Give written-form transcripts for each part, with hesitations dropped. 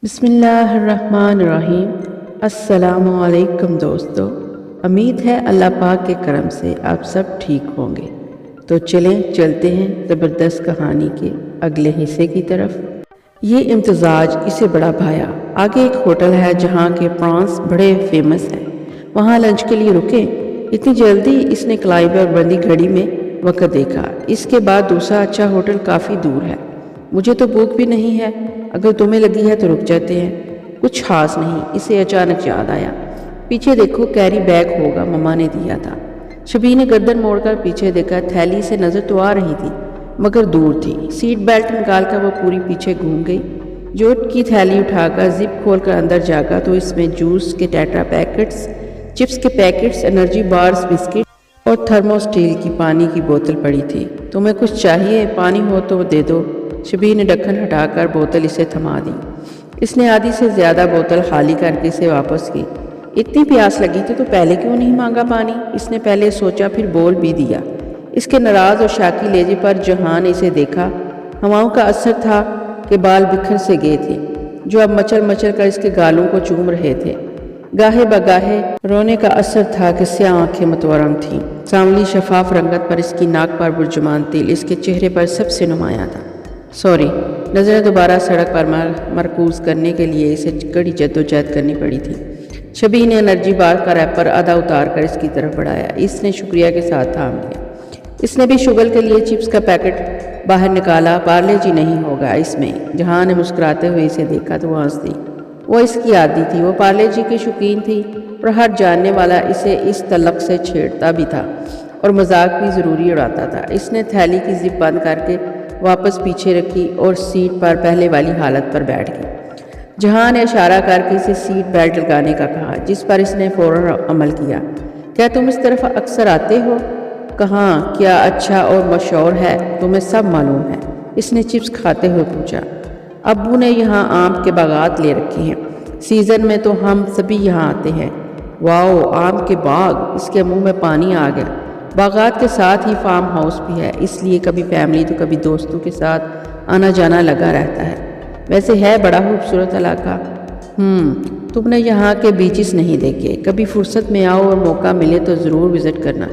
بسم اللہ الرحمن الرحیم۔ السلام علیکم دوستو، امید ہے اللہ پاک کے کرم سے آپ سب ٹھیک ہوں گے۔ تو چلتے ہیں زبردست کہانی کے اگلے حصے کی طرف۔ یہ امتزاج اسے بڑا بھایا۔ آگے ایک ہوٹل ہے جہاں کے پرانس بڑے فیمس ہیں، وہاں لنچ کے لیے رکے۔ اتنی جلدی اس نے کلائبر بندی گھڑی میں وقت دیکھا۔ اس کے بعد دوسرا اچھا ہوٹل کافی دور ہے، مجھے تو بھوک بھی نہیں ہے، اگر تمہیں لگی ہے تو رک جاتے ہیں۔ کچھ خاص نہیں، اسے اچانک یاد آیا، پیچھے دیکھو کیری بیگ ہوگا، مما نے دیا تھا۔ شبیر نے گردن موڑ کر پیچھے دیکھا، تھیلی سے نظر تو آ رہی تھی مگر دور تھی۔ سیٹ بیلٹ نکال کر وہ پوری پیچھے گھوم گئی۔ جوٹ کی تھیلی اٹھا کر زپ کھول کر اندر جاگا تو اس میں جوس کے ٹیٹرا پیکٹس، چپس کے پیکٹس، انرجی بارز، بسکٹ اور تھرمو اسٹیل کی پانی کی بوتل پڑی تھی۔ تمہیں کچھ چاہیے؟ پانی ہو تو دے دو۔ شبیر نے ڈھکن ہٹا کر بوتل اسے تھما دی۔ اس نے آدھی سے زیادہ بوتل خالی کر کے اسے واپس کی۔ اتنی پیاس لگی تھی تو پہلے کیوں نہیں مانگا پانی؟ اس نے پہلے سوچا، پھر بول بھی دیا۔ اس کے ناراض اور شاکی لہجے پر جہاں نے اسے دیکھا، ہواؤں کا اثر تھا کہ بال بکھر سے گئے تھے جو اب مچل مچل کر اس کے گالوں کو چوم رہے تھے۔ گاہے بگاہے رونے کا اثر تھا کہ سیاہ آنکھیں متورم تھیں۔ سانولی شفاف رنگت پر اس کی ناک پر برجمان تل اس کے چہرے پر سب سے نمایاں تھا۔ سوری، نظریں دوبارہ سڑک پر مرکوز کرنے کے لیے اسے کڑی جدوجہد کرنی پڑی تھی۔ شبیر نے انرجی بار کا ریپر آدھا اتار کر اس کی طرف بڑھایا۔ اس نے شکریہ کے ساتھ تھام لیا۔ اس نے بھی شوگر کے لیے چپس کا پیکٹ باہر نکالا۔ پارلے جی نہیں ہوگا اس میں؟ جہاں نے مسکراتے ہوئے اسے دیکھا تو وہ ہنس دی۔ وہ اس کی عادی تھی، وہ پارلے جی کی شوقین تھی اور ہر جاننے والا اسے اس تعلق سے چھیڑتا بھی تھا اور مذاق بھی ضروری اڑاتا تھا۔ اس نے تھیلی کی زپ بند کر کے واپس پیچھے رکھی اور سیٹ پر پہلے والی حالت پر بیٹھ گئی۔ جہاں نے اشارہ کر کے اسے سیٹ بیلٹ لگانے کا کہا، جس پر اس نے فوراً عمل کیا۔ کیا تم اس طرف اکثر آتے ہو؟ کہاں؟ کیا اچھا اور مشہور ہے، تمہیں سب معلوم ہے؟ اس نے چپس کھاتے ہوئے پوچھا۔ ابو نے یہاں آم کے باغات لے رکھے ہیں، سیزن میں تو ہم سبھی یہاں آتے ہیں۔ واؤ، آم کے باغ! اس کے منہ میں پانی آ گیا۔ باغات کے ساتھ ہی فارم ہاؤس بھی ہے، اس لیے کبھی فیملی تو کبھی دوستوں کے ساتھ آنا جانا لگا رہتا ہے۔ ویسے ہے بڑا خوبصورت علاقہ۔ تم نے یہاں کے بیچز نہیں دیکھے؟ کبھی فرصت میں آؤ اور موقع ملے تو ضرور وزٹ کرنا۔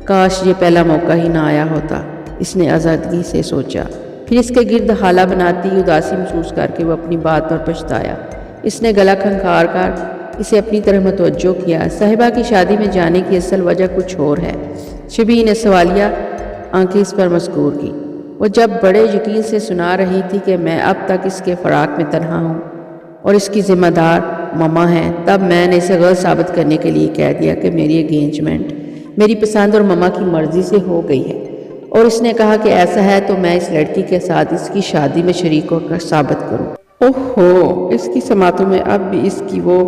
کاش یہ پہلا موقع ہی نہ آیا ہوتا، اس نے آزادگی سے سوچا۔ پھر اس کے گرد حالہ بناتی اداسی محسوس کر کے وہ اپنی بات پر پچھتایا۔ اس نے گلا کھنکھار کر اسے اپنی طرف متوجہ کیا۔ صاحبہ کی شادی میں جانے کی اصل وجہ کچھ اور ہے۔ شبیر نے سوالیہ آنکھیں اس پر مسکور کی۔ وہ جب بڑے یقین سے سنا رہی تھی کہ میں اب تک اس کے فراق میں تنہا ہوں اور اس کی ذمہ دار مما ہے، تب میں نے اسے غلط ثابت کرنے کے لیے کہہ دیا کہ میری انگیجمنٹ میری پسند اور مما کی مرضی سے ہو گئی ہے، اور اس نے کہا کہ ایسا ہے تو میں اس لڑکی کے ساتھ اس کی شادی میں شریک ہو کر ثابت کروں۔ اوہو، اس کی سماعتوں میں اب بھی اس کی وہ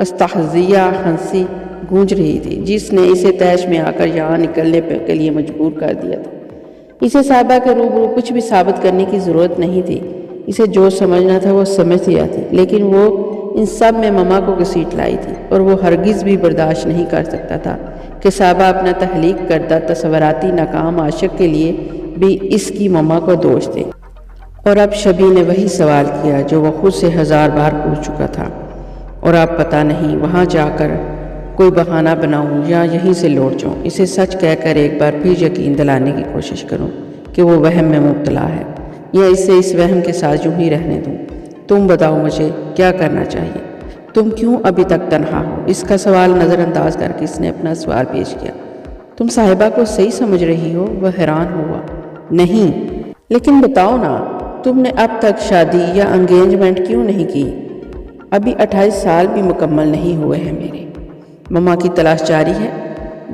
استحضیہ ہنسی گونج رہی تھی جس نے اسے تیش میں آ کر یہاں نکلنے کے لیے مجبور کر دیا تھا۔ اسے صاحبہ کے روبرو کچھ بھی ثابت کرنے کی ضرورت نہیں تھی، اسے جو سمجھنا تھا وہ سمجھ لیا تھی، لیکن وہ ان سب میں مما کو گھسیٹ لائی تھی اور وہ ہرگز بھی برداشت نہیں کر سکتا تھا کہ صاحبہ اپنا تخلیق کردہ تصوراتی ناکام عاشق کے لیے بھی اس کی مما کو دوش دے۔ اور اب شبیر نے وہی سوال کیا جو وہ خود سے 1000 بار پوچھ چکا تھا، اور اب پتہ نہیں وہاں جا کر کوئی بہانہ بناؤں یا یہیں سے لوٹ جاؤں، اسے سچ کہہ کر ایک بار پھر یقین دلانے کی کوشش کروں کہ وہ وہم میں مبتلا ہے، یا اسے اس وہم کے ساتھ یوں ہی رہنے دوں۔ تم بتاؤ مجھے کیا کرنا چاہیے؟ تم کیوں ابھی تک تنہا ہو؟ اس کا سوال نظر انداز کر کے اس نے اپنا سوال پیش کیا۔ تم صاحبہ کو صحیح سمجھ رہی ہو؟ وہ حیران ہوا۔ نہیں، لیکن بتاؤ نا، تم نے اب تک شادی یا انگیجمنٹ کیوں نہیں کی؟ ابھی 28 سال بھی مکمل نہیں ہوئے ہیں میرے۔ مما کی تلاش جاری ہے،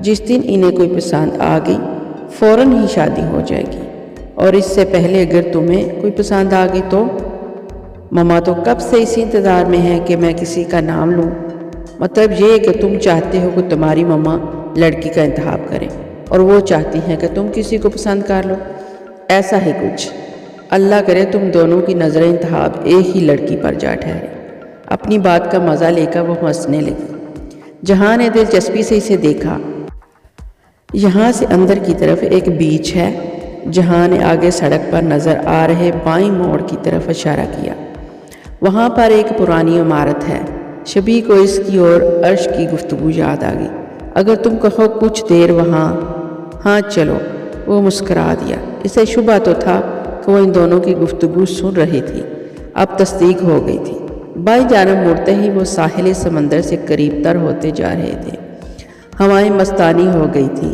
جس دن انہیں کوئی پسند آ گئی فوراً ہی شادی ہو جائے گی، اور اس سے پہلے اگر تمہیں کوئی پسند آ گئی تو؟ مما تو کب سے اسی انتظار میں ہے کہ میں کسی کا نام لوں۔ مطلب یہ کہ تم چاہتے ہو کہ تمہاری مما لڑکی کا انتخاب کرے اور وہ چاہتی ہیں کہ تم کسی کو پسند کر لو، ایسا ہی کچھ۔ اللہ کرے تم دونوں کی نظر انتخاب ایک ہی لڑکی پر جا ٹھہرے۔ اپنی بات کا مزہ لے کر وہ ہنسنے لگی۔ جہاں نے دلچسپی سے اسے دیکھا۔ یہاں سے اندر کی طرف ایک بیچ ہے۔ جہاں نے آگے سڑک پر نظر آ رہے بائیں موڑ کی طرف اشارہ کیا۔ وہاں پر ایک پرانی عمارت ہے۔ شبی کو اس کی اور عرش کی گفتگو یاد آ گئی۔ اگر تم کہو کچھ دیر وہاں، ہاں چلو۔ وہ مسکرا دیا۔ اسے شبہ تو تھا کہ وہ ان دونوں کی گفتگو سن رہی تھی۔ اب تصدیق ہو گئی تھی۔ بائیں جانب مڑتے ہی وہ ساحل سمندر سے قریب تر ہوتے جا رہے تھے۔ ہوائیں مستانی ہو گئی تھیں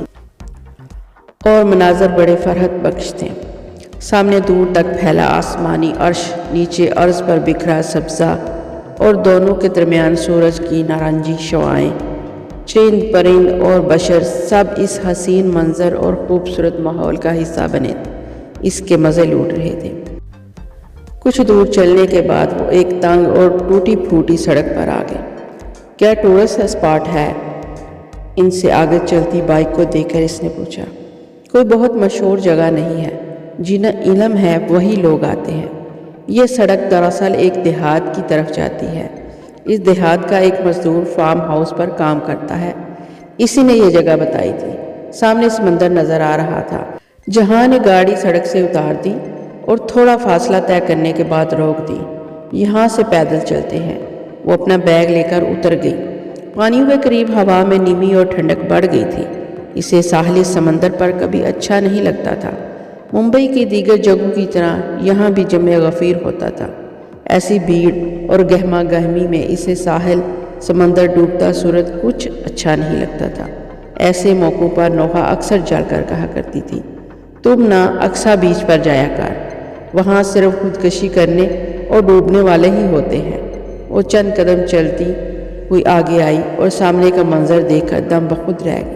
اور مناظر بڑے فرحت بخش تھے۔ سامنے دور تک پھیلا آسمانی عرش، نیچے عرض پر بکھرا سبزہ اور دونوں کے درمیان سورج کی نارنجی شعاعیں۔ چرند پرند اور بشر سب اس حسین منظر اور خوبصورت ماحول کا حصہ بنے اس کے مزے لوٹ رہے تھے۔ کچھ دور چلنے کے بعد وہ ایک تنگ اور ٹوٹی پھوٹی سڑک پر آ گئے۔ کیا ٹورسٹ اسپاٹ ہے؟ ان سے آگے چلتی بائک کو دیکھ کر اس نے پوچھا۔ کوئی بہت مشہور جگہ نہیں ہے، جنہیں علم ہے وہی لوگ آتے ہیں۔ یہ سڑک دراصل ایک دیہات کی طرف جاتی ہے۔ اس دیہات کا ایک مزدور فارم ہاؤس پر کام کرتا ہے، اسی نے یہ جگہ بتائی تھی۔ سامنے سمندر نظر آ رہا تھا۔ جہاں نے گاڑی سڑک سے اتار دی اور تھوڑا فاصلہ طے کرنے کے بعد روک دی۔ یہاں سے پیدل چلتے ہیں۔ وہ اپنا بیگ لے کر اتر گئی۔ پانیوں کے قریب ہوا میں نمی اور ٹھنڈک بڑھ گئی تھی۔ اسے ساحلی سمندر پر کبھی اچھا نہیں لگتا تھا۔ ممبئی کی دیگر جگہوں کی طرح یہاں بھی جمع غفیر ہوتا تھا۔ ایسی بھیڑ اور گہما گہمی میں اسے ساحل سمندر ڈوبتا سورج کچھ اچھا نہیں لگتا تھا۔ ایسے موقعوں پر نوحہ اکثر جل کر کہا کرتی تھی، تم نہ اقصی بیچ پر جایا کر، وہاں صرف خودکشی کرنے اور ڈوبنے والے ہی ہوتے ہیں۔ وہ چند قدم چلتی ہوئی آگے آئی اور سامنے کا منظر دیکھ کر دم بخود رہ گئی۔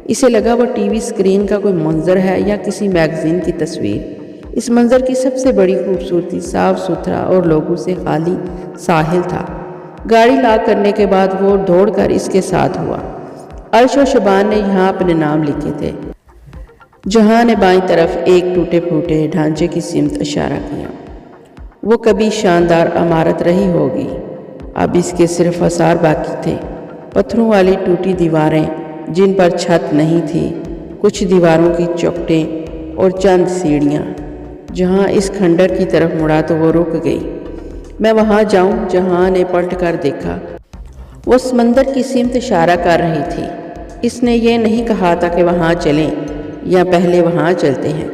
اسے لگا وہ ٹی وی اسکرین کا کوئی منظر ہے یا کسی میگزین کی تصویر۔ اس منظر کی سب سے بڑی خوبصورتی صاف ستھرا اور لوگوں سے خالی ساحل تھا۔ گاڑی لاک کرنے کے بعد وہ دوڑ کر اس کے ساتھ ہوا۔ عرش و شبان نے یہاں اپنے نام لکھے تھے۔ جہاں نے بائیں طرف ایک ٹوٹے پھوٹے ڈھانچے کی سمت اشارہ کیا۔ وہ کبھی شاندار عمارت رہی ہوگی، اب اس کے صرف آثار باقی تھے۔ پتھروں والی ٹوٹی دیواریں جن پر چھت نہیں تھی، کچھ دیواروں کی چوکھٹیں اور چند سیڑھیاں۔ جہاں اس کھنڈر کی طرف مڑا تو وہ رک گئی۔ میں وہاں جاؤں؟ جہاں نے پلٹ کر دیکھا۔ وہ سمندر کی سمت اشارہ کر رہی تھی۔ اس نے یہ نہیں کہا تھا کہ وہاں چلیں یا پہلے وہاں چلتے ہیں۔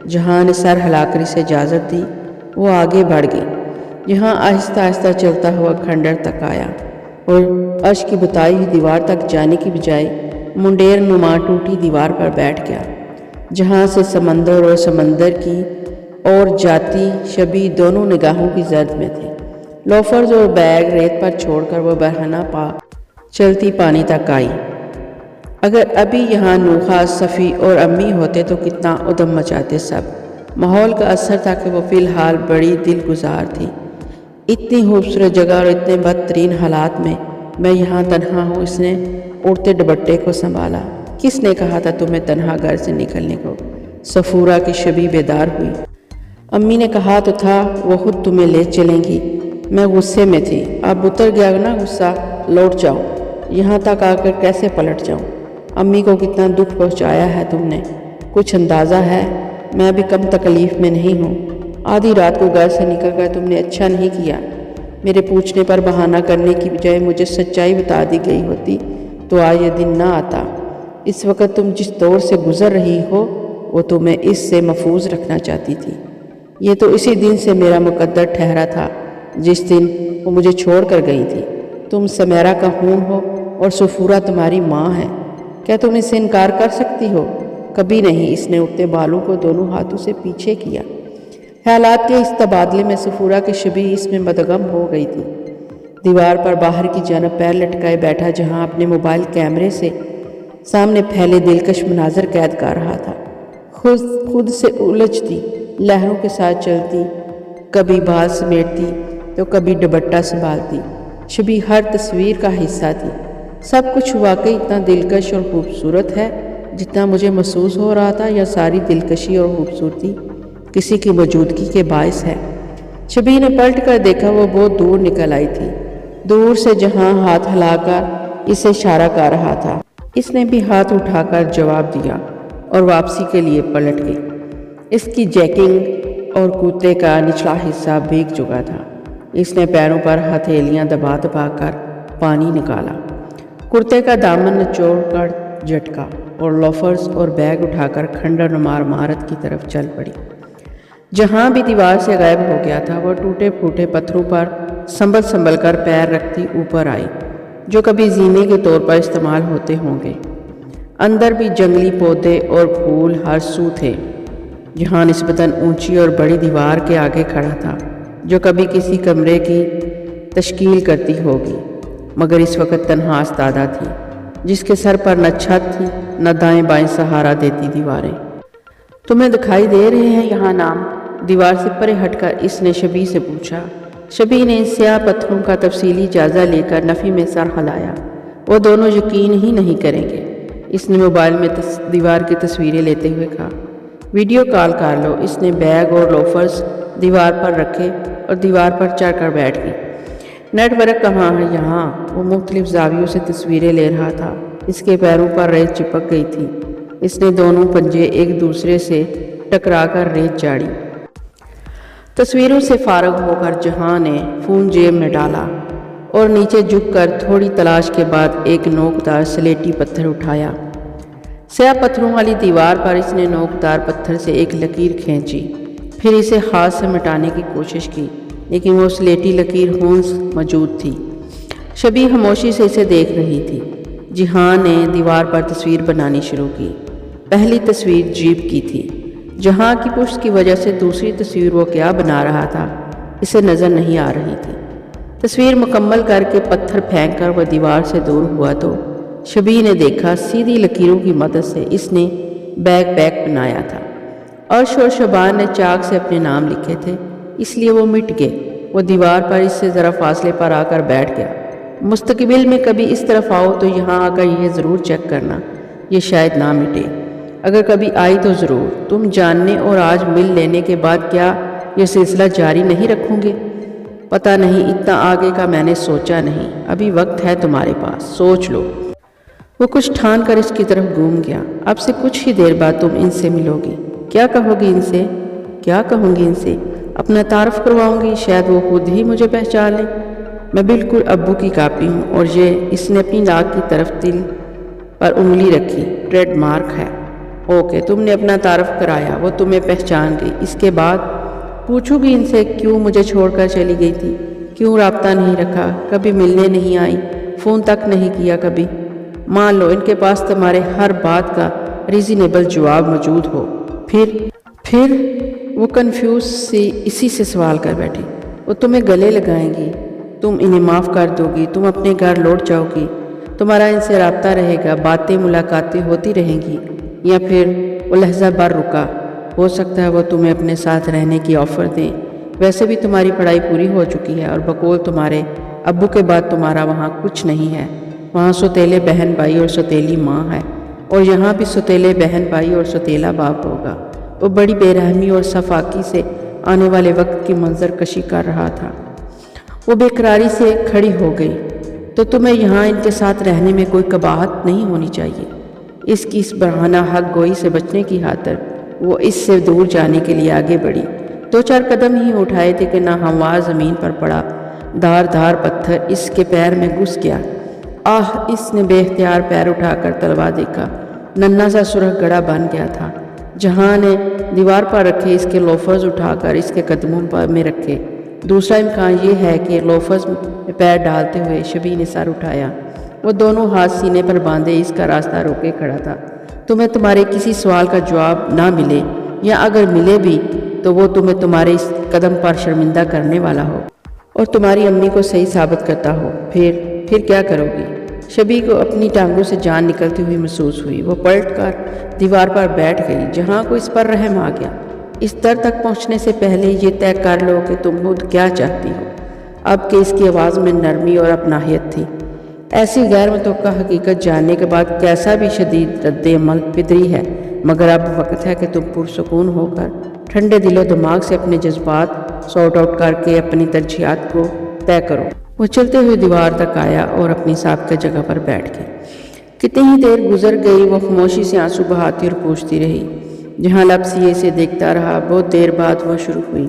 جہاں نے سر ہلا کر اسے اجازت دی۔ وہ آگے بڑھ گئی۔ یہاں آہستہ آہستہ چلتا ہوا کھنڈر تک آیا اور عرش کی بتائی ہوئی دیوار تک جانے کی بجائے منڈیر نما ٹوٹی دیوار پر بیٹھ گیا، جہاں سے سمندر اور سمندر کی اور جاتی شبی دونوں نگاہوں کی زرد میں تھے۔ لوفرز اور بیگ ریت پر چھوڑ کر وہ برہنہ پا چلتی پانی تک آئی۔ اگر ابھی یہاں نوحہ، صفی اور امی ہوتے تو کتنا ادھم مچاتے سب۔ ماحول کا اثر تھا کہ وہ فی الحال بڑی دل گزار تھی۔ اتنی خوبصورت جگہ اور اتنے بدترین حالات میں یہاں تنہا ہوں۔ اس نے اڑتے دوپٹے کو سنبھالا۔ کس نے کہا تھا تمہیں تنہا گھر سے نکلنے کو؟ صفورہ کی شبی بیدار ہوئی۔ امی نے کہا تو تھا وہ خود تمہیں لے چلیں گی۔ میں غصے میں تھی، اب اتر گیا نا غصہ، لوٹ جاؤ۔ یہاں تک آ کر کیسے پلٹ جاؤں؟ امی کو کتنا دکھ پہنچایا ہے تم نے، کچھ اندازہ ہے؟ میں بھی کم تکلیف میں نہیں ہوں۔ آدھی رات کو گھر سے نکل کر تم نے اچھا نہیں کیا۔ میرے پوچھنے پر بہانہ کرنے کی بجائے مجھے سچائی بتا دی گئی ہوتی تو آج یہ دن نہ آتا۔ اس وقت تم جس دور سے گزر رہی ہو وہ تمہیں اس سے محفوظ رکھنا چاہتی تھی۔ یہ تو اسی دن سے میرا مقدر ٹھہرا تھا جس دن وہ مجھے چھوڑ کر گئی تھی۔ تم سمیرہ کا خون ہو اور صفورہ تمہاری ماں ہے، کیا تم اس سے انکار کر سکتی ہو؟ کبھی نہیں۔ اس نے اٹھتے بالوں کو دونوں ہاتھوں سے پیچھے کیا۔ خیالات کے اس تبادلے میں صفورہ کی شبی اس میں مدغم ہو گئی تھی۔ دیوار پر باہر کی جانب پیر لٹکائے بیٹھا جہاں اپنے موبائل کیمرے سے سامنے پھیلے دلکش مناظر قید کر رہا تھا، خود سے الجھتی، لہروں کے ساتھ چلتی، کبھی بال سمیٹتی تو کبھی دوپٹہ سنبھالتی۔ شبی ہر تصویر کا حصہ تھی۔ سب کچھ واقعی اتنا دلکش اور خوبصورت ہے جتنا مجھے محسوس ہو رہا تھا، یا ساری دلکشی اور خوبصورتی کسی کی موجودگی کے باعث ہے؟ شبی نے پلٹ کر دیکھا، وہ بہت دور نکل آئی تھی، دور سے جہاں ہاتھ ہلا کر اسے اشارہ کر رہا تھا۔ اس نے بھی ہاتھ اٹھا کر جواب دیا اور واپسی کے لیے پلٹ گئی۔ اس کی جیکنگ اور کوتے کا نچلا حصہ بھیگ چکا تھا۔ اس نے پیروں پر ہتھیلیاں دبا دبا کر پانی نکالا، کرتے کا دامن نچوڑ کر جھٹکا اور لوفرز اور بیگ اٹھا کر کھنڈر نما عمارت کی طرف چل پڑی۔ جہاں بھی دیوار سے غائب ہو گیا تھا وہ ٹوٹے پھوٹے پتھروں پر سنبھل سنبھل کر پیر رکھتی اوپر آئی، جو کبھی زینے کے طور پر استعمال ہوتے ہوں گے۔ اندر بھی جنگلی پودے اور پھول ہر سو تھے۔ جہاں نسبتاً اونچی اور بڑی دیوار کے آگے کھڑا تھا، جو کبھی کسی کمرے کی تشکیل کرتی ہوگی، مگر اس وقت تنہا استادہ تھی، جس کے سر پر نہ چھت تھی نہ دائیں بائیں سہارا دیتی دیواریں۔ تمہیں دکھائی دے رہے ہیں یہاں نام؟ دیوار سے پرے ہٹ کر اس نے شبی سے پوچھا۔ شبی نے سیاہ پتھروں کا تفصیلی جائزہ لے کر نفی میں سر ہلایا۔ وہ دونوں یقین ہی نہیں کریں گے۔ اس نے موبائل میں دیوار کی تصویریں لیتے ہوئے کہا، ویڈیو کال کر لو۔ اس نے بیگ اور لوفرز دیوار پر رکھے اور دیوار پر چڑھ کر بیٹھ گئی۔ نیٹ ورک کہاں ہے یہاں؟ وہ مختلف زاویوں سے تصویریں لے رہا تھا۔ اس کے پیروں پر ریت چپک گئی تھی۔ اس نے دونوں پنجے ایک دوسرے سے ٹکرا کر ریت جاڑی۔ تصویروں سے فارغ ہو کر جہاں نے فون جیب میں ڈالا اور نیچے جھک کر تھوڑی تلاش کے بعد ایک نوکدار سلیٹی پتھر اٹھایا۔ سیاہ پتھروں والی دیوار پر اس نے نوکدار پتھر سے ایک لکیر کھینچی، پھر اسے ہاتھ سے مٹانے کی کوشش کی، لیکن وہ سلیٹی لکیر ہونس موجود تھی۔ شبی خاموشی سے اسے دیکھ رہی تھی۔ جہاں نے دیوار پر تصویر بنانی شروع کی۔ پہلی تصویر جیپ کی تھی۔ جہاں کی پشت کی وجہ سے دوسری تصویر وہ کیا بنا رہا تھا اسے نظر نہیں آ رہی تھی۔ تصویر مکمل کر کے پتھر پھینک کر وہ دیوار سے دور ہوا تو شبی نے دیکھا سیدھی لکیروں کی مدد سے اس نے بیگ پیک بنایا تھا۔ عرش اور شبان نے چاک سے اپنے نام لکھے تھے، اس لیے وہ مٹ گئے۔ وہ دیوار پر اس سے ذرا فاصلے پر آ کر بیٹھ گیا۔ مستقبل میں کبھی اس طرف آؤ تو یہاں آ کر یہ ضرور چیک کرنا، یہ شاید نہ مٹے۔ اگر کبھی آئی تو ضرور۔ تم جاننے اور آج مل لینے کے بعد کیا یہ سلسلہ جاری نہیں رکھوں گے؟ پتہ نہیں، اتنا آگے کا میں نے سوچا نہیں۔ ابھی وقت ہے تمہارے پاس، سوچ لو۔ وہ کچھ ٹھان کر اس کی طرف گھوم گیا۔ اب سے کچھ ہی دیر بعد تم ان سے ملو گی۔ کیا کہو گی ان سے؟ کیا کہوں گی ان سے؟ اپنا تعارف کرواؤں گی، شاید وہ خود ہی مجھے پہچان لیں۔ میں بالکل ابو کی کاپی ہوں۔ اور یہ، اس نے اپنی ناک کی طرف دل پر انگلی رکھی، ٹریڈ مارک ہے۔ اوکے، تم نے اپنا تعارف کرایا، وہ تمہیں پہچان گئی۔ اس کے بعد پوچھو گی ان سے کیوں مجھے چھوڑ کر چلی گئی تھی، کیوں رابطہ نہیں رکھا، کبھی ملنے نہیں آئی، فون تک نہیں کیا کبھی۔ مان لو ان کے پاس تمہارے ہر بات کا ریزنیبل جواب موجود ہو، پھر وہ کنفیوز سی اسی سے سوال کر بیٹھی۔ وہ تمہیں گلے لگائیں گی، تم انہیں معاف کر دو گی، تم اپنے گھر لوٹ جاؤ گی، تمہارا ان سے رابطہ رہے گا، باتیں ملاقاتیں ہوتی رہیں گی، یا پھر وہ لحظہ بھر رکا، ہو سکتا ہے وہ تمہیں اپنے ساتھ رہنے کی آفر دیں۔ ویسے بھی تمہاری پڑھائی پوری ہو چکی ہے اور بقول تمہارے ابو کے بعد تمہارا وہاں کچھ نہیں ہے۔ وہاں سوتیلے بہن بھائی اور سوتیلی ماں ہے، اور یہاں بھی سوتیلے بہن بھائی اور سوتیلا باپ ہوگا۔ وہ بڑی بے رحمی اور صفاقی سے آنے والے وقت کی منظر کشی کر رہا تھا۔ وہ بے قراری سے کھڑی ہو گئی۔ تو تمہیں یہاں ان کے ساتھ رہنے میں کوئی قباحت نہیں ہونی چاہیے۔ اس کی اس برہنہ حق گوئی سے بچنے کی خاطر وہ اس سے دور جانے کے لیے آگے بڑھی۔ 2-4 قدم ہی اٹھائے تھے کہ ناہموار زمین پر پڑا دھار پتھر اس کے پیر میں گھس گیا۔ آہ! اس نے بے اختیار پیر اٹھا کر تلوا دیکھا۔ ننھا سا سرخ گڑھا بن گیا تھا۔ جہاں نے دیوار پر رکھے اس کے لوفرز اٹھا کر اس کے قدموں میں رکھے۔ دوسرا امکان یہ ہے کہ لوفرز میں پیر ڈالتے ہوئے شبی نے سر اٹھایا۔ وہ دونوں ہاتھ سینے پر باندھے اس کا راستہ روکے کھڑا تھا۔ تمہیں تمہارے کسی سوال کا جواب نہ ملے، یا اگر ملے بھی تو وہ تمہیں تمہارے اس قدم پر شرمندہ کرنے والا ہو اور تمہاری امی کو صحیح ثابت کرتا ہو، پھر کیا کرو گی؟ شبی کو اپنی ٹانگوں سے جان نکلتی ہوئی محسوس ہوئی۔ وہ پلٹ کر دیوار پر بیٹھ گئی۔ جہاں کو اس پر رحم آ گیا۔ اس در تک پہنچنے سے پہلے یہ طے کر لو کہ تم خود کیا چاہتی ہو۔ اب کہ اس کی آواز میں نرمی اور اپناہیت تھی۔ ایسی غیر متوقع حقیقت جاننے کے بعد کیسا بھی شدید رد عمل فطری ہے، مگر اب وقت ہے کہ تم پرسکون ہو کر ٹھنڈے دل و دماغ سے اپنے جذبات سارٹ آؤٹ کر کے اپنی ترجیحات کو طے کرو۔ وہ چلتے ہوئے دیوار تک آیا اور اپنی سابقہ جگہ پر بیٹھ گیا۔ کتنی ہی دیر گزر گئی، وہ خاموشی سے آنسو بہاتی اور پوچھتی رہی۔ جہاں لب سیے سے دیکھتا رہا۔ بہت دیر بعد وہ شروع ہوئی۔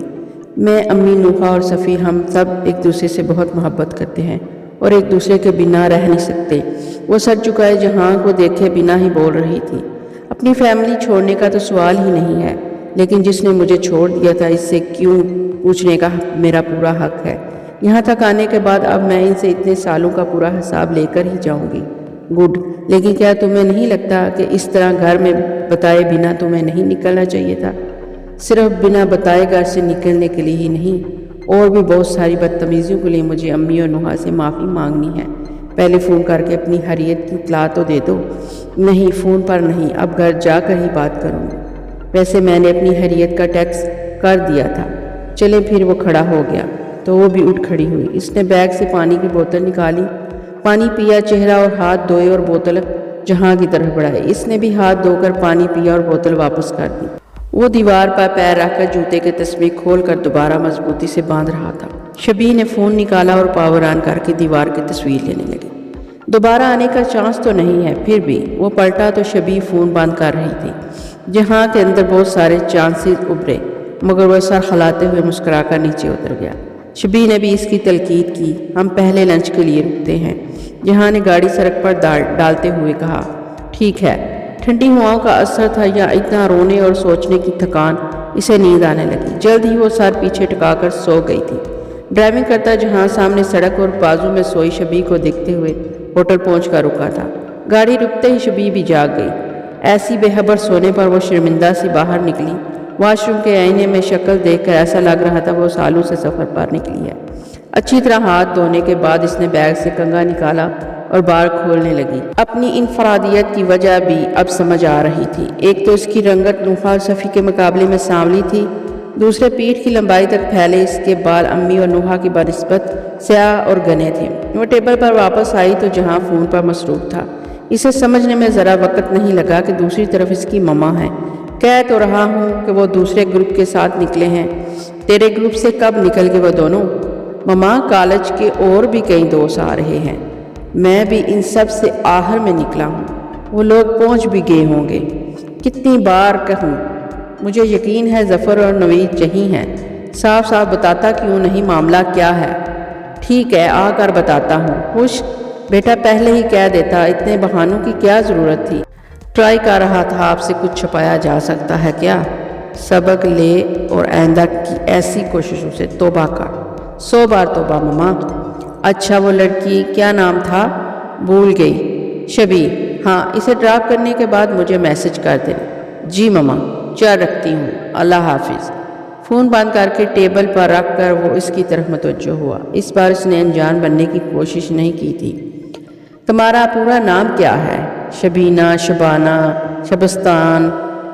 میں، امی نوحہ اور صفی ہم سب ایک دوسرے سے بہت محبت کرتے ہیں اور ایک دوسرے کے بنا رہ نہیں سکتے۔ وہ سر جھکائے جہاں کو دیکھے بنا ہی بول رہی تھی۔ اپنی فیملی چھوڑنے کا تو سوال ہی نہیں ہے، لیکن جس نے مجھے چھوڑ دیا تھا اس سے کیوں پوچھنے کا میرا پورا حق ہے۔ یہاں تک آنے کے بعد اب میں ان سے اتنے سالوں کا پورا حساب لے کر ہی جاؤں گی۔ گڈ، لیکن کیا تمہیں نہیں لگتا کہ اس طرح گھر میں بتائے بنا تمہیں نہیں نکلنا چاہیے تھا؟ صرف بنا بتائے گھر سے نکلنے کے لیے ہی نہیں، اور بھی بہت ساری بدتمیزیوں کے لیے مجھے امی اور نوحہ سے معافی مانگنی ہے۔ پہلے فون کر کے اپنی حریت کی اطلاع تو دے دو۔ نہیں، فون پر نہیں، اب گھر جا کر ہی بات کروں گی۔ ویسے میں نے اپنی حریت کا ٹیکسٹ کر دیا تھا۔ چلے پھر۔ وہ کھڑا ہو گیا تو وہ بھی اٹھ کھڑی ہوئی۔ اس نے بیگ سے پانی کی بوتل نکالی، پانی پیا، چہرہ اور ہاتھ دھوئے اور بوتل جہاں کی طرف بڑھائی۔ اس نے بھی ہاتھ دھو کر پانی پیا اور بوتل واپس کر دی۔ وہ دیوار پر پیر رکھ کر جوتے کے تسمے کھول کر دوبارہ مضبوطی سے باندھ رہا تھا۔ شبی نے فون نکالا اور پاور آن کر کے دیوار کی تصویر لینے لگی۔ دوبارہ آنے کا چانس تو نہیں ہے۔ پھر بھی وہ پلٹا تو شبی فون بند کر رہی تھی، جہاں کے اندر بہت سارے چانسز ابھرے، مگر وہ سر ہلاتے ہوئے مسکرا کر نیچے اتر گیا۔ شبی نے بھی اس کی تلقین کی۔ ہم پہلے لنچ کے لیے رکتے ہیں، جہاں نے گاڑی سڑک پر ڈالتے ہوئے کہا۔ ٹھیک ہے۔ ٹھنڈی ہواؤں کا اثر تھا یا اتنا رونے اور سوچنے کی تھکان، اسے نیند آنے لگی۔ جلد ہی وہ سر پیچھے ٹکا کر سو گئی تھی۔ ڈرائیونگ کرتا جہاں سامنے سڑک اور بازو میں سوئی شبی کو دیکھتے ہوئے ہوٹل پہنچ کر رکا تھا۔ گاڑی رکتے ہی شبی بھی جاگ گئی۔ ایسی بے خبر سونے پر وہ شرمندہ سی باہر نکلی۔ واش روم کے آئینے میں شکل دیکھ کر ایسا لگ رہا تھا وہ سالوں سے سفر پر نکلی ہے۔ اچھی طرح ہاتھ دھونے کے بعد اس نے بیگ سے کنگھا نکالا اور بار کھولنے لگی۔ اپنی انفرادیت کی وجہ بھی اب سمجھ آ رہی تھی۔ ایک تو اس کی رنگت نوحہ اور صفی کے مقابلے میں سانولی تھی، دوسرے پیٹھ کی لمبائی تک پھیلے اس کے بال امی اور نوحہ کی بنسبت سیاہ اور گھنے تھے۔ وہ ٹیبل پر واپس آئی تو جہاں فون پر مصروف تھا۔ اسے سمجھنے میں ذرا وقت نہیں لگا کہ دوسری طرف اس کی مما ہے۔ کہہ تو رہا ہوں کہ وہ دوسرے گروپ کے ساتھ نکلے ہیں۔ تیرے گروپ سے کب نکل گئے وہ دونوں؟ مما، کالج کے اور بھی کئی دوست آ رہے ہیں۔ میں بھی ان سب سے آخر میں نکلا ہوں۔ وہ لوگ پہنچ بھی گئے ہوں گے۔ کتنی بار کہوں، مجھے یقین ہے ظفر اور نوید یہیں ہیں۔ صاف صاف بتاتا کیوں نہیں معاملہ کیا ہے؟ ٹھیک ہے، آ کر بتاتا ہوں۔ خوش بیٹا، پہلے ہی کہہ دیتا، اتنے بہانوں کی کیا ضرورت تھی؟ ٹرائی کر رہا تھا، آپ سے کچھ چھپایا جا سکتا ہے کیا؟ سبق لے اور آئندہ کی ایسی کوششوں سے توبہ کر۔ 100 بار توبہ مما۔ اچھا، وہ لڑکی کیا نام تھا؟ بھول گئی۔ شبی؟ ہاں، اسے ڈراپ کرنے کے بعد مجھے میسج کر دیں۔ جی مما، چل رکھتی ہوں، اللہ حافظ۔ فون بند کر کے ٹیبل پر رکھ کر وہ اس کی طرف متوجہ ہوا۔ اس بار اس نے انجان بننے کی کوشش نہیں کی تھی۔ تمہارا پورا نام کیا ہے؟ شبینہ، شبانہ، شبستان،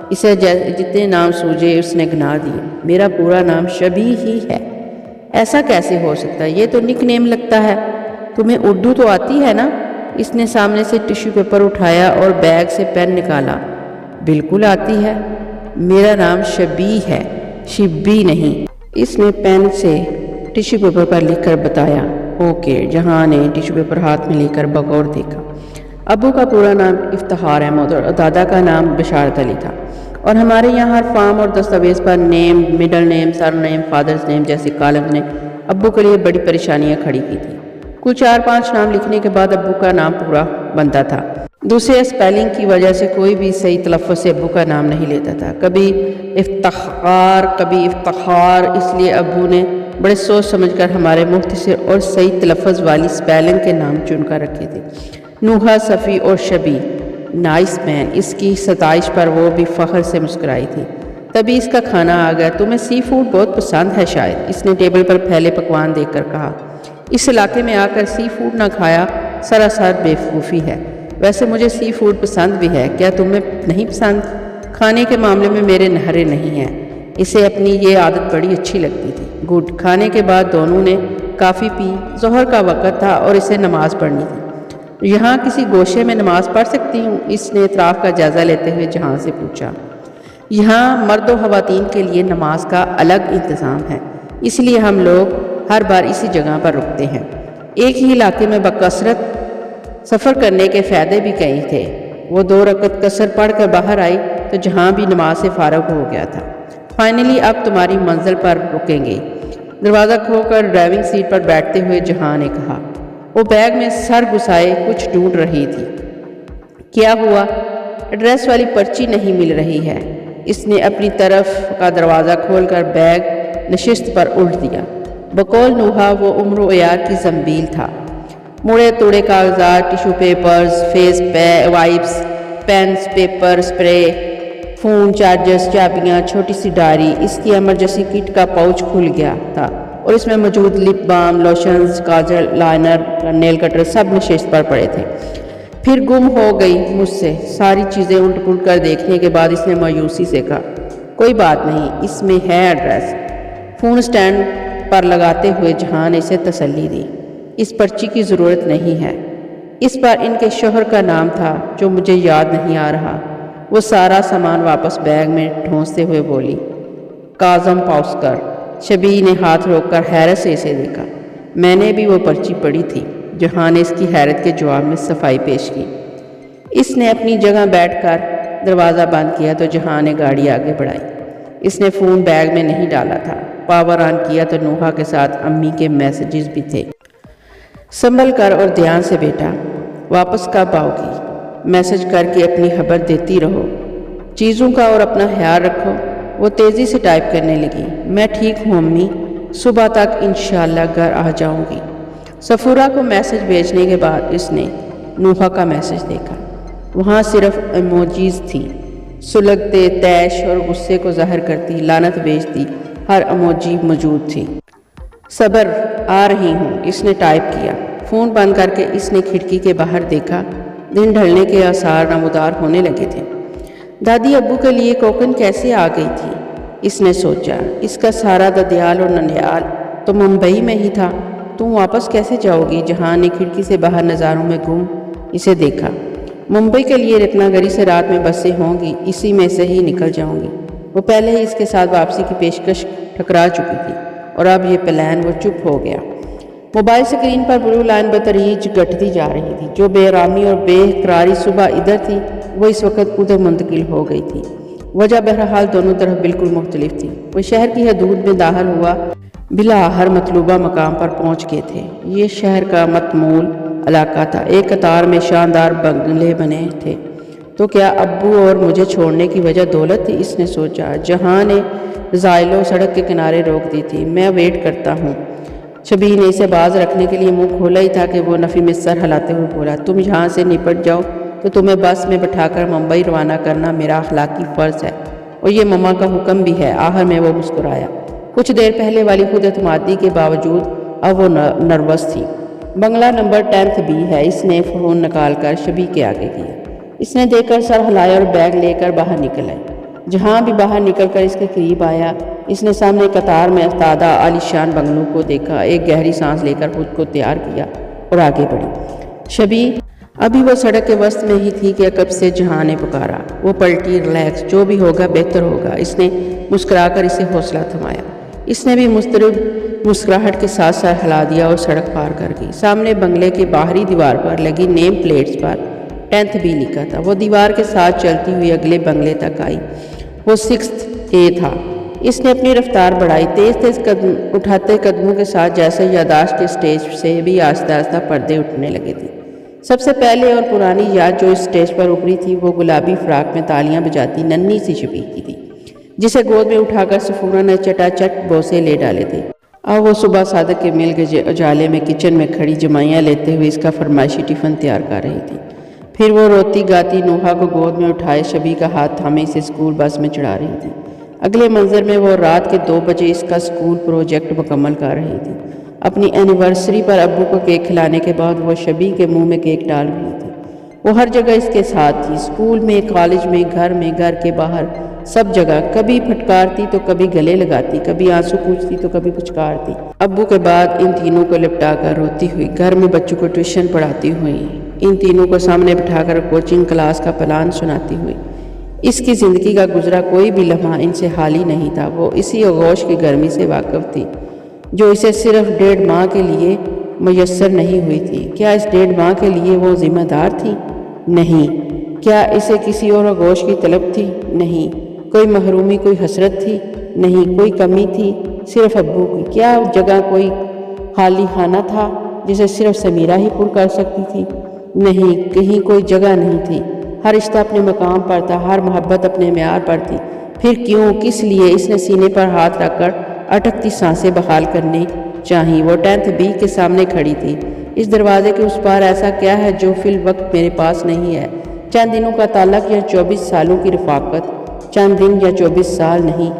اسے جتنے نام سوجے اس نے گنا دیے۔ میرا پورا نام شبی ہی ہے۔ ایسا کیسے ہو سکتا ہے؟ یہ تو نک نیم لگتا ہے۔ تمہیں اردو تو آتی ہے نا؟ اس نے سامنے سے ٹیشو پیپر اٹھایا اور بیگ سے پین نکالا۔ بالکل آتی ہے۔ میرا نام شبی ہے، شبی نہیں۔ اس نے پین سے ٹیشو پیپر پر لکھ کر بتایا۔ اوکے۔ جہاں نے ٹیشو پیپر ہاتھ میں لے کر بغور دیکھا۔ ابو کا پورا نام افتخار احمد اور دادا کا نام بشارت علی تھا، اور ہمارے یہاں ہر فارم اور دستاویز پر نیم، مڈل نیم، سر نیم، فادرز نیم جیسے کالمز نے ابو کے لیے بڑی پریشانیاں کھڑی کی تھی۔ کچھ 4-5 نام لکھنے کے بعد ابو کا نام پورا بنتا تھا۔ دوسرے اسپیلنگ کی وجہ سے کوئی بھی صحیح تلفظ سے ابو کا نام نہیں لیتا تھا۔ کبھی افتخار، کبھی افتخار۔ اس لیے ابو نے بڑے سوچ سمجھ کر ہمارے مختصر اور صحیح تلفظ والی اسپیلنگ کے نام چن کر رکھے تھے، نوحہ، صفی اور شبی۔ نائس مین۔ اس کی ستائش پر وہ بھی فخر سے مسکرائی تھی۔ تبھی اس کا کھانا آ گیا۔ تمہیں سی فوڈ بہت پسند ہے شاید، اس نے ٹیبل پر پھیلے پکوان دیکھ کر کہا۔ اس علاقے میں آ کر سی فوڈ نہ کھایا سراسر بیوقوفی ہے۔ ویسے مجھے سی فوڈ پسند بھی ہے، کیا تمہیں نہیں پسند؟ کھانے کے معاملے میں میرے نہرے نہیں ہیں۔ اسے اپنی یہ عادت بڑی اچھی لگتی تھی۔ گڈ۔ کھانے کے بعد دونوں نے کافی پی۔ ظہر کا وقت تھا اور اسے نماز پڑھنی تھی۔ یہاں کسی گوشے میں نماز پڑھ سکتی ہوں؟ اس نے اطراف کا جائزہ لیتے ہوئے جہاں سے پوچھا۔ یہاں مرد و خواتین کے لیے نماز کا الگ انتظام ہے، اس لیے ہم لوگ ہر بار اسی جگہ پر رکتے ہیں۔ ایک ہی علاقے میں بکثرت سفر کرنے کے فائدے بھی کئی تھے۔ وہ 2 رکعت قصر پڑھ کر باہر آئی تو جہاں بھی نماز سے فارغ ہو گیا تھا۔ فائنلی اب تمہاری منزل پر رکیں گے۔ دروازہ کھول کر ڈرائیونگ سیٹ پر بیٹھتے ہوئے جہاں نے کہا۔ وہ بیگ میں سر گھسائے کچھ ڈھونڈ رہی تھی۔ کیا ہوا؟ ایڈریس والی پرچی نہیں مل رہی ہے۔ اس نے اپنی طرف کا دروازہ کھول کر بیگ نشست پر الٹ دیا۔ بقول نوحہ وہ عمر و عیار کی زنبیل تھا۔ مڑے توڑے کاغذات، ٹیشو پیپرز، فیس وائپس، پینس، پیپر اسپرے، فون چارجرز، چابیاں، چھوٹی سی ڈائری۔ اس کی ایمرجنسی کٹ کا پاؤچ کھل گیا تھا اور اس میں موجود لپ بام، لوشنز، کاجل، لائنر، نیل کٹر سب نشست پر پڑے تھے۔ پھر گم ہو گئی مجھ سے۔ ساری چیزیں الٹ پلٹ کر دیکھنے کے بعد اس نے مایوسی سے کہا، کوئی بات نہیں، اس میں ہے ایڈریس۔ فون سٹینڈ پر لگاتے ہوئے جہاں نے اسے تسلی دی، اس پرچی کی ضرورت نہیں ہے۔ اس پر ان کے شوہر کا نام تھا جو مجھے یاد نہیں آ رہا۔ وہ سارا سامان واپس بیگ میں ٹھونستے ہوئے بولی، کاظم پاؤسکر۔ شبیہ نے ہاتھ روک کر حیرت سے اسے دیکھا۔ میں نے بھی وہ پرچی پڑھی تھی۔ جہاں نے اس کی حیرت کے جواب میں صفائی پیش کی۔ اس نے اپنی جگہ بیٹھ کر دروازہ بند کیا تو جہاں نے گاڑی آگے بڑھائی۔ اس نے فون بیگ میں نہیں ڈالا تھا۔ پاور آن کیا تو نوحہ کے ساتھ امی کے میسیجز بھی تھے۔ سنبھل کر اور دھیان سے بیٹا، واپس کب آؤ گی؟ میسج کر کے اپنی خبر دیتی رہو، چیزوں کا اور اپنا خیال رکھو۔ وہ تیزی سے ٹائپ کرنے لگی۔ میں ٹھیک ہوں امی، صبح تک انشاءاللہ گھر آ جاؤں گی۔ سفورہ کو میسج بھیجنے کے بعد اس نے نوحہ کا میسج دیکھا۔ وہاں صرف ایموجیز تھی، سلگتے، طیش اور غصے کو ظاہر کرتی، لعنت بھیجتی ہر ایموجی موجود تھی۔ صبر، آ رہی ہوں، اس نے ٹائپ کیا۔ فون بند کر کے اس نے کھڑکی کے باہر دیکھا۔ دن ڈھلنے کے آثار نمودار ہونے لگے تھے۔ دادی ابو کے لیے کوکن کیسے آ گئی تھی؟ اس نے سوچا۔ اس کا سارا ددیال اور ننیال تو ممبئی میں ہی تھا۔ تم واپس کیسے جاؤ گی؟ جہاں نے کھڑکی سے باہر نظاروں میں گم اسے دیکھا۔ ممبئی کے لیے رتنا گری سے رات میں بسیں ہوں گی، اسی میں سے ہی نکل جاؤں گی۔ وہ پہلے ہی اس کے ساتھ واپسی کی پیشکش ٹھکرا چکی تھی اور اب یہ پلان وہ چپ ہو گیا۔ موبائل سکرین پر بلو لائن بتدریج گھٹتی جا رہی تھی۔ جو بے آرامی اور بے قراری صبح ادھر تھی وہ اس وقت ادھر منتقل ہو گئی تھی۔ وجہ بہرحال دونوں طرف بالکل مختلف تھی۔ وہ شہر کی حدود میں داخل ہوا، بالآخر مطلوبہ مقام پر پہنچ گئے تھے۔ یہ شہر کا متمول علاقہ تھا۔ ایک قطار میں شاندار بنگلے بنے تھے۔ تو کیا ابو اور مجھے چھوڑنے کی وجہ دولت تھی؟ اس نے سوچا۔ جہاں نے زائلو سڑک کے کنارے روک دی تھی۔ میں ویٹ کرتا ہوں۔ شبیہ نے اسے باز رکھنے کے لیے منہ کھولا ہی تھا کہ وہ نفی میں سر ہلاتے ہوئے بولا، تم یہاں سے نپٹ جاؤ تو تمہیں بس میں بٹھا کر ممبئی روانہ کرنا میرا اخلاقی فرض ہے اور یہ مما کا حکم بھی ہے۔ آخر میں وہ مسکرایا۔ کچھ دیر پہلے والی خود اعتمادی کے باوجود اب وہ نروس تھی۔ بنگلہ نمبر 10 بی ہے۔ اس نے فون نکال کر شبیہ کے آگے کیا۔ اس نے دیکھ کر سر ہلایا اور بیگ لے کر باہر نکل آئی۔ جہاں بھی باہر نکل کر اس کے قریب آیا، اس نے سامنے قطار میں استادہ عالیشان بنگلوں کو دیکھا۔ ایک گہری سانس لے کر خود کو تیار کیا اور آگے بڑھی۔ شبیہ ابھی وہ سڑک کے وسط میں ہی تھی کہ عقب سے جہاں نے پکارا۔ وہ پلٹی، ریلیکس، جو بھی ہوگا بہتر ہوگا۔ اس نے مسکرا کر اسے حوصلہ تھمایا۔ اس نے بھی مضطرب مسکراہٹ کے ساتھ سر ہلا دیا اور سڑک پار کر گئی۔ سامنے بنگلے کی باہری دیوار پر لگی نیم پلیٹس پر 10th بی لکھا تھا۔ وہ دیوار کے ساتھ چلتی ہوئی اگلے بنگلے تک آئی۔ وہ 6th اے تھا۔ اس نے اپنی رفتار بڑھائی، تیز قدم اٹھاتے قدموں کے ساتھ، جیسے یاداشت کے سٹیج سے بھی آہستہ آہستہ پردے اٹھنے لگے تھے۔ سب سے پہلے اور پرانی یاد جو اس سٹیج پر ابھری تھی وہ گلابی فراق میں تالیاں بجاتی ننھی سی شبیہ کی تھی، جسے گود میں اٹھا کر سفورہ نے چٹا چٹ بوسے لے ڈالے تھے۔ اب وہ صبح صادق کے مل کے اجالے میں کچن میں کھڑی جمائیاں لیتے ہوئے اس کا فرمائشی ٹفن تیار کر رہی تھی۔ پھر وہ روتی گاتی نوحہ کو گود میں اٹھائے شبیہ کا ہاتھ تھامے اسے اسکول بس میں چڑھا رہی تھی۔ اگلے منظر میں وہ رات کے 2 بجے اس کا اسکول پروجیکٹ مکمل کر رہی تھی۔ اپنی اینیورسری پر ابو کو کیک کھلانے کے بعد وہ شبیہ کے منہ میں کیک ڈال رہی تھی۔ وہ ہر جگہ اس کے ساتھ تھی، اسکول میں، کالج میں، گھر کے باہر، سب جگہ۔ کبھی پھٹکارتی تو کبھی گلے لگاتی، کبھی آنسو پوچھتی تو کبھی پچکارتی۔ ابو کے بعد ان تینوں کو لپٹا کر روتی ہوئی، گھر میں بچوں کو ٹیوشن پڑھاتی ہوئی، ان تینوں کو سامنے بٹھا کر کوچنگ کلاس کا پلان سناتی ہوئی۔ اس کی زندگی کا گزرا کوئی بھی لمحہ ان سے خالی نہیں تھا۔ وہ اسی آغوش کی گرمی سے واقف تھی جو اسے صرف 1.5 ماہ کے لیے میسر نہیں ہوئی تھی۔ کیا اس 1.5 ماہ کے لیے وہ ذمہ دار تھی؟ نہیں۔ کیا اسے کسی اور آغوش کی طلب تھی؟ نہیں۔ کوئی محرومی، کوئی حسرت تھی؟ نہیں کوئی کمی تھی صرف ابو کی؟ کیا جگہ کوئی خالی خانہ تھا جسے صرف سمیرہ ہی پر کر سکتی تھی؟ نہیں، کہیں کوئی جگہ نہیں تھی۔ ہر رشتہ اپنے مقام پر تھا، ہر محبت اپنے معیار پر تھی۔ پھر کیوں، کس لیے اس نے سینے پر ہاتھ رکھ کر اٹکتی سانسیں بحال کرنی چاہیں؟ وہ 10th B کے سامنے کھڑی تھی۔ اس دروازے کے اس پار ایسا کیا ہے جو فی الوقت میرے پاس نہیں ہے؟ چند دنوں کا تعلق یا 24 سالوں کی رفاقت؟ چند دن یا 24 سال نہیں۔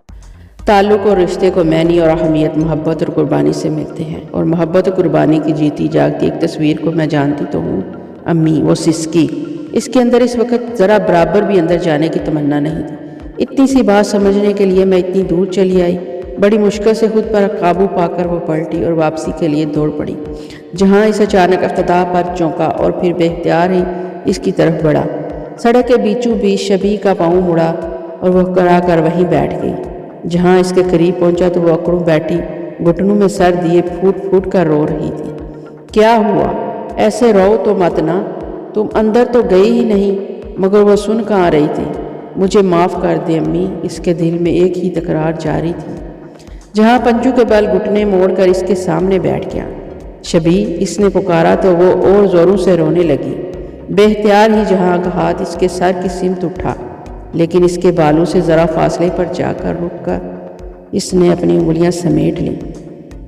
تعلق اور رشتے کو معنی اور اہمیت محبت اور قربانی سے ملتے ہیں، اور محبت اور قربانی کی جیتی جاگتی ایک تصویر کو میں جانتی تو ہوں امی، وہ سسکی۔ اس کے اندر اس وقت ذرا برابر بھی اندر جانے کی تمنا نہیں تھی۔ اتنی سی بات سمجھنے کے لیے میں اتنی دور چلی آئی۔ بڑی مشکل سے خود پر قابو پا کر وہ پلٹی اور واپسی کے لیے دوڑ پڑی، جہاں اس اچانک افتتاح پر چونکا اور پھر بے اختیار ہی اس کی طرف بڑھا۔ سڑک کے بیچوں بیچ شبی کا پاؤں مڑا اور وہ کرا کر وہیں بیٹھ گئی۔ جہاں اس کے قریب پہنچا تو وہ اکڑوں بیٹھی، گھٹنوں میں سر دیے پھوٹ پھوٹ کر رو رہی تھی۔ کیا ہوا؟ ایسے رو تو مت نا، تم اندر تو گئی ہی نہیں۔ مگر وہ سن کہاں رہی تھی۔ مجھے معاف کر دے امی، اس کے دل میں ایک ہی تکرار جاری تھی۔ جہاں پنجو کے بل گھٹنے موڑ کر اس کے سامنے بیٹھ گیا۔ شبی، اس نے پکارا تو وہ اور زوروں سے رونے لگی۔ بے اختیار ہی جہاں کا ہاتھ اس کے سر کی سمت اٹھا، لیکن اس کے بالوں سے ذرا فاصلے پر جا کر رک کر اس نے اپنی انگلیاں سمیٹ لیں۔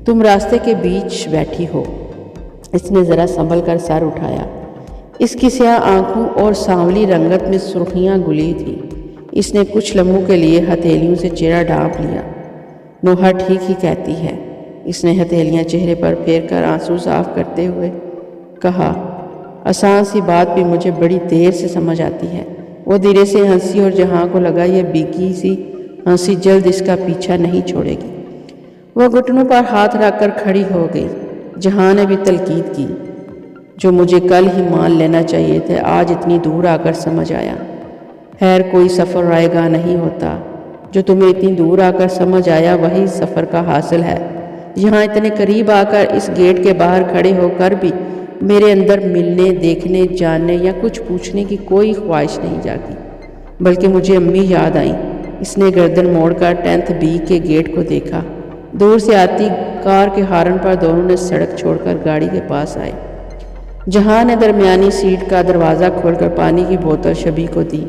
تم راستے کے بیچ بیٹھی ہو۔ اس نے ذرا سنبھل کر سر اٹھایا۔ اس کی سیاہ آنکھوں اور سانولی رنگت میں سرخیاں گلی تھیں۔ اس نے کچھ لمحوں کے لیے ہتھیلیوں سے چہرہ ڈھانپ لیا۔ نوحہ ٹھیک ہی کہتی ہے، اس نے ہتھیلیاں چہرے پر پھیر کر آنسو صاف کرتے ہوئے کہا۔ آسان سی بات بھی مجھے بڑی دیر سے سمجھ آتی ہے۔ وہ دھیرے سے ہنسی اور جہاں کو لگا یہ بیگی سی ہنسی جلد اس کا پیچھا نہیں چھوڑے گی۔ وہ گھٹنوں پر ہاتھ رکھ کر کھڑی ہو گئی۔ جہاں نے بھی تلقین کی، جو مجھے کل ہی مان لینا چاہیے تھے، آج اتنی دور آ کر سمجھ آیا۔ خیر، کوئی سفر رائے گاہ نہیں ہوتا۔ جو تمہیں اتنی دور آ کر سمجھ آیا وہی سفر کا حاصل ہے۔ یہاں اتنے قریب آ کر اس گیٹ کے باہر کھڑے ہو کر بھی میرے اندر ملنے، دیکھنے، جاننے یا کچھ پوچھنے کی کوئی خواہش نہیں جاگی، بلکہ مجھے امی یاد آئیں۔ اس نے گردن موڑ کر 10th B کے گیٹ کو دیکھا۔ دور سے آتی کار کے ہارن پر دونوں نے سڑک چھوڑ کر گاڑی کے پاس آئے۔ جہاں نے درمیانی سیٹ کا دروازہ کھول کر پانی کی بوتل شبی کو دی۔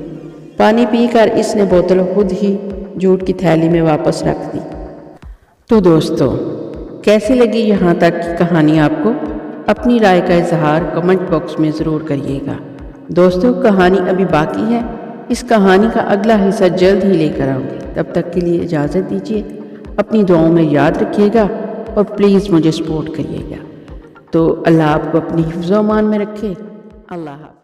پانی پی کر اس نے بوتل خود ہی جوٹ کی تھیلی میں واپس رکھ دی۔ تو دوستو، کیسی لگی یہاں تک کی کہانی آپ کو؟ اپنی رائے کا اظہار کمنٹ باکس میں ضرور کریے گا۔ دوستو، کہانی ابھی باقی ہے۔ اس کہانی کا اگلا حصہ جلد ہی لے کر آؤں گی۔ تب تک کے لیے اجازت دیجیے۔ اپنی دعاؤں میں یاد رکھیے گا اور پلیز مجھے سپورٹ کریے گا۔ تو اللہ آپ کو اپنی حفظ و امان میں رکھے۔ اللہ حافظ۔